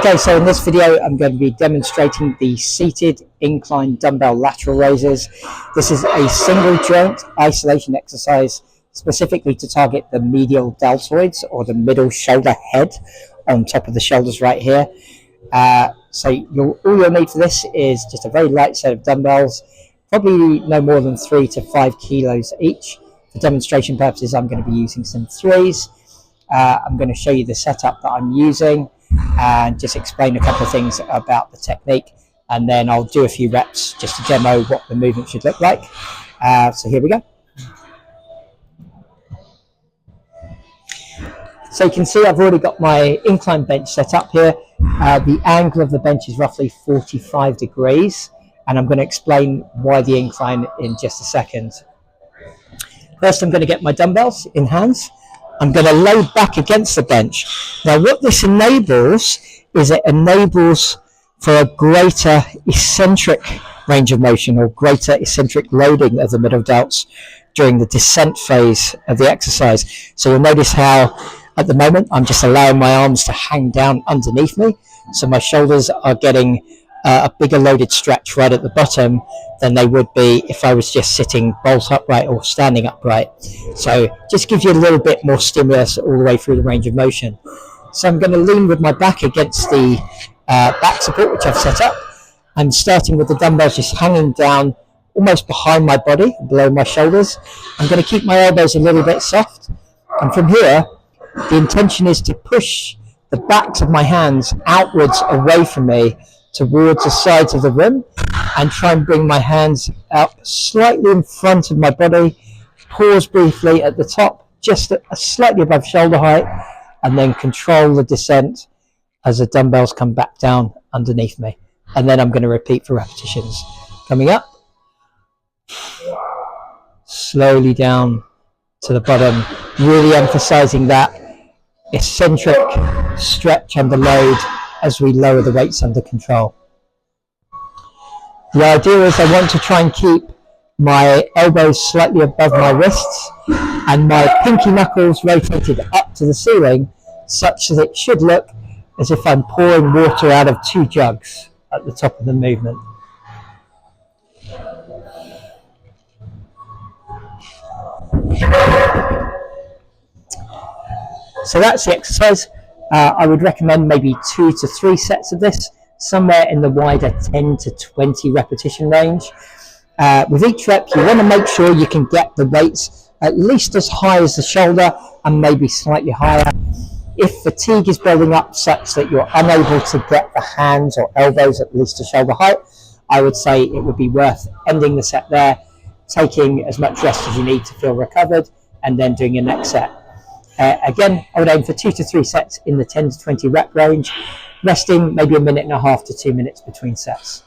Okay, so in this video I'm going to be demonstrating the seated incline dumbbell lateral raises. This is a single joint isolation exercise specifically to target the medial deltoids or the middle shoulder head on top of the shoulders right here. So all you'll need for this is just a very light set of dumbbells, probably no more than 3 to 5 kilos each. For demonstration purposes, I'm going to be using some threes. I'm going to show you the setup that I'm using and just explain a couple of things about the technique, and then I'll do a few reps just to demo what the movement should look like. So here we go. So you can see I've already got my incline bench set up here. The angle of the bench is roughly 45 degrees, and I'm going to explain why the incline in just a second. First, I'm going to get my dumbbells in hands. I'm going to lay back against the bench. Now, what this enables is it enables for a greater eccentric range of motion or greater eccentric loading of the middle delts during the descent phase of the exercise. So you'll notice how at the moment I'm just allowing my arms to hang down underneath me. So my shoulders are getting a bigger loaded stretch right at the bottom than they would be if I was just sitting bolt upright or standing upright. So just gives you a little bit more stimulus all the way through the range of motion. So I'm going to lean with my back against the back support which I've set up. I'm starting with the dumbbells just hanging down almost behind my body, below my shoulders. I'm going to keep my elbows a little bit soft, and from here the intention is to push the backs of my hands outwards away from me towards the sides of the rim and try and bring my hands up slightly in front of my body, pause briefly at the top, just slightly above shoulder height, and then control the descent as the dumbbells come back down underneath me. And then I'm going to repeat for repetitions. Coming up, slowly down to the bottom, really emphasizing that eccentric stretch under load as we lower the weights under control. The idea is I want to try and keep my elbows slightly above my wrists and my pinky knuckles rotated up to the ceiling, such that it should look as if I'm pouring water out of 2 jugs at the top of the movement. So that's the exercise. I would recommend maybe 2 to 3 sets of this, somewhere in the wider 10 to 20 repetition range. With each rep, you want to make sure you can get the weights at least as high as the shoulder and maybe slightly higher. If fatigue is building up such that you're unable to get the hands or elbows at least to shoulder height, I would say it would be worth ending the set there, taking as much rest as you need to feel recovered, and then doing your next set. Again, I would aim for 2 to 3 sets in the 10 to 20 rep range, resting maybe 1.5 to 2 minutes between sets.